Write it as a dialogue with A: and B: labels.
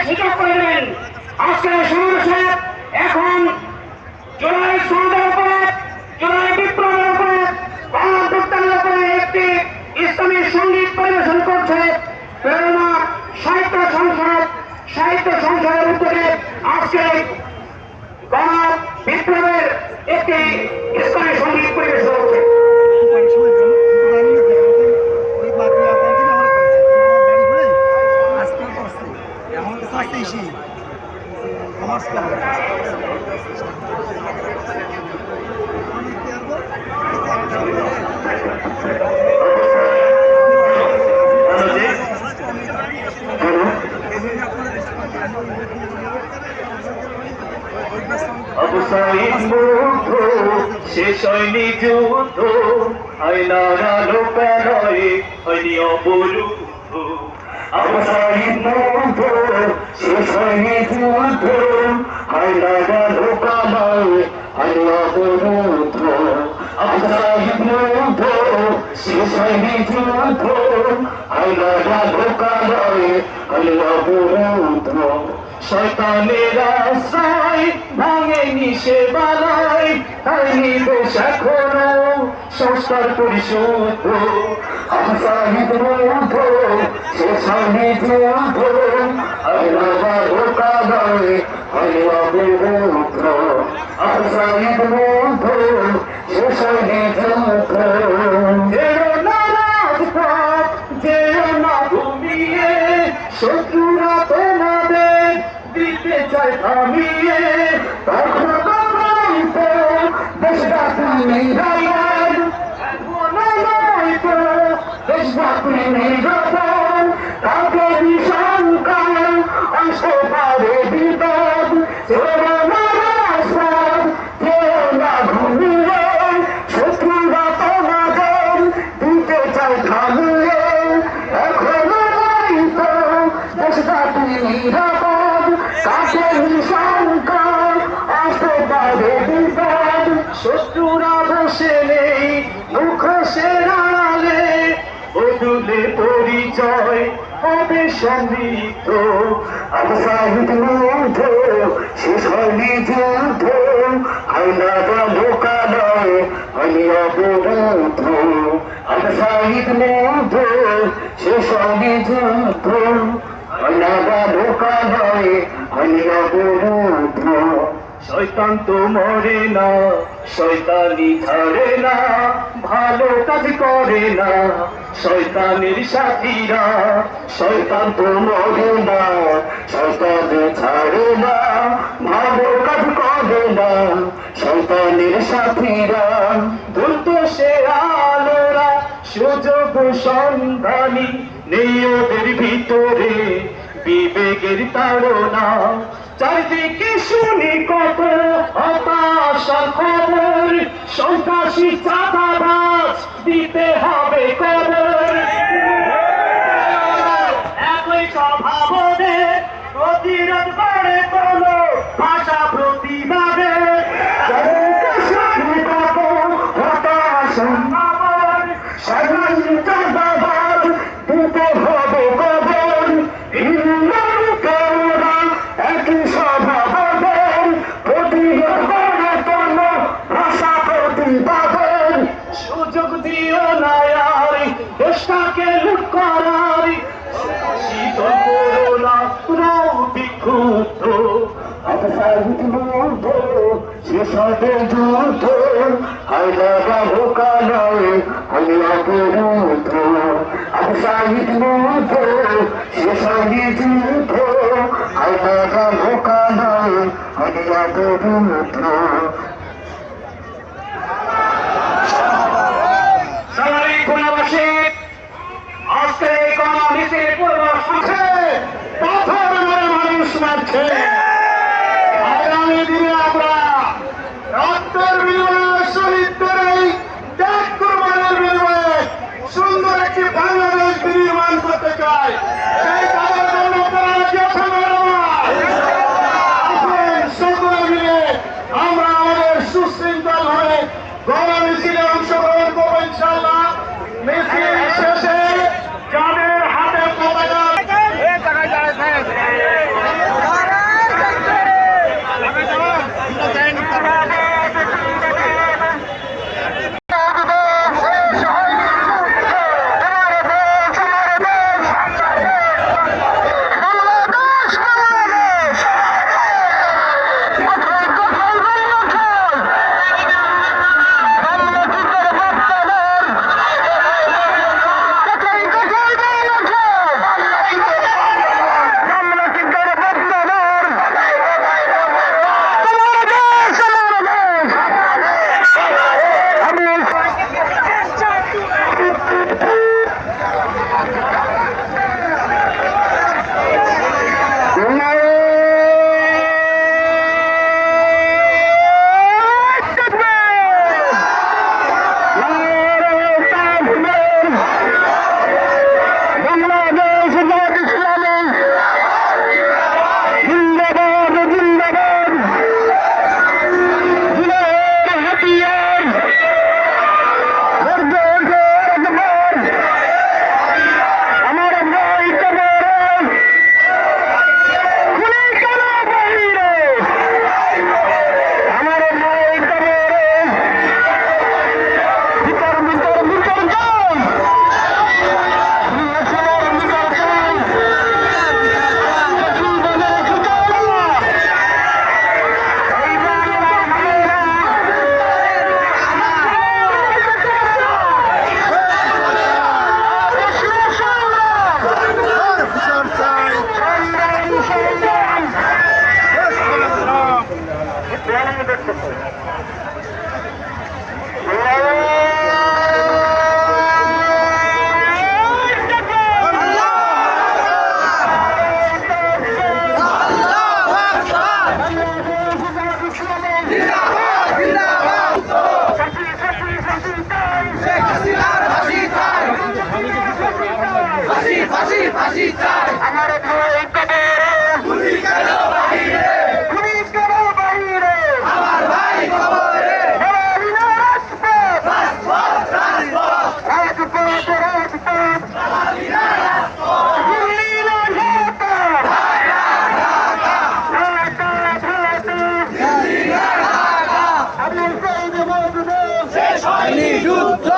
A: সূচক করে দেবেন। আজকের সমাবেশে এখন জুলাই সনদের উপরে, জুলাই বিপ্লবের উপরে, গণঅভ্যুত্থানের উপরে একটি ইসলামী সঙ্গীত পরিবেশন করছে প্রেরণা সাহিত্য সংসদ। সাহিত্য সংসদের উদ্যোগে আজকে গণ বিপ্লবের একটি ইসলামী সঙ্গীত পরিবেশন হচ্ছে।
B: শেষ হয়নি যুদ্ধ, আয়নারা লোকালয়ে হয়নি অবরুদ্ধ। শেষ হয়নি যুদ্ধ, আয়নারা লোকালয়ে হয়নি অবরুদ্ধ। শেষ হয়নি যুদ্ধ, আয়নারা লোকালয়ে হয়নি অবরুদ্ধ। শয়তানের আশ্রয় ভাঙেনি সে বালাই, হয়নি দেশ এখনো সংস্কার পরিশুদ্ধ। আশাহিদ মুগ্ধ শেষ হয়নি যুদ্ধ, আয়নারা লোকালয়ে হয়নি অবরুদ্ধ। আশাহিদ মুগ্ধ শেষ হয়নি যুদ্ধ। যেও না রাজপথ, যেও না ঘুমিয়ে, শত্রুরা তোমাদের দিতে চায় থামিয়ে। তখন নয়তো দেশব্যাপী নির্যাতন, এখনো নয়তো দেশব্যাপী নির্যাতন। তাকে বিশঙ্কার আসতে পারে বিপদ, যেও না রাজপথ, যেও না ঘুমিয়ে, শত্রুরা তোমাদের দিতে চায় থামিয়ে। এখনো নয়তো দেশব্যাপী নির্যাতন, তাকে বিশঙ্কার আসতে পারে বিপদ। শত্রুরা বসে নেই মুখোশের আড়ালে, বদলে পরিচয় হবে সমৃদ্ধ। আশাহিদ মুগ্ধ শেষ হয়নি যুদ্ধ, আয়নারা লোকালয়ে হয়নি অবরুদ্ধ। আশাহিদ মুগ্ধ শেষ হয়নি যুদ্ধ, আয়নারা লোকালয়ে হয়নি অবরুদ্ধ। শয়তান তো মরে না, শয়তানি ছাড়ে না, ভালো কাজ করে না শয়তানের সাথীরা। শয়তান তো মরে না, শয়তানি ছাড়ে না, ভালো কাজ করে না শয়তানের সাথীরা। দ্রুত সে আলোরা সুযোগ সন্ধানী, নেই ওদের ভিতরে বিবেকের তাড়না। চারিদিকে শুনি কত হতাশার খবর, সন্ত্রাসী চাঁদাবাজ দিতে হবে কবর। একই স্বভাবনে প্রতিরোধ করে তোলো ভাষা প্রতিবাদে। চারিদিকে শুনি কত হতাশার খবর, সন্ত্রাসী চাঁদাবাজ দিতে হবে কবর। একই স্বভাবের প্রতিরোধ করে তোলো ভাষা প্রতিবাদের। সুযোগ দিও না আর দেশটাকে লুট করার, শীতল করো না রাও বিক্ষুব্ধ। আশাহিদ মুগ্ধ শেষ হবে যুদ্ধ, আয়নারা লোকালয়ে হয়নি অবরুদ্ধ। আশাহিদ মুগ্ধ শেষ হয়নি যুদ্ধ, আয়নারা লোকালয়ে হয়নি অবরুদ্ধ।
A: সালারি খুলনাবাসী, আজকে এই গণমিছিলের পূর্ব সঙ্গে পাথর মেরে মানুষ মারছে। আগামী দিনে আমরা রক্তের বিনিময়ে, শহীদদের এই ত্যাগ কুরবানির বিনিময়ে সুন্দর একটি বাংলাদেশ বিনির্মাণ করতে চাই। সেই কাজের জন্য আপনারা রাজি আছেন? সকলে মিলে আমরা আমাদের সুশৃঙ্খল হয়ে গণমিছিলে অংশগ্রহণ করবো ইনশাআল্লাহ। মিছিল শেষে যাদের হাতে পতাকা যুদ্ধ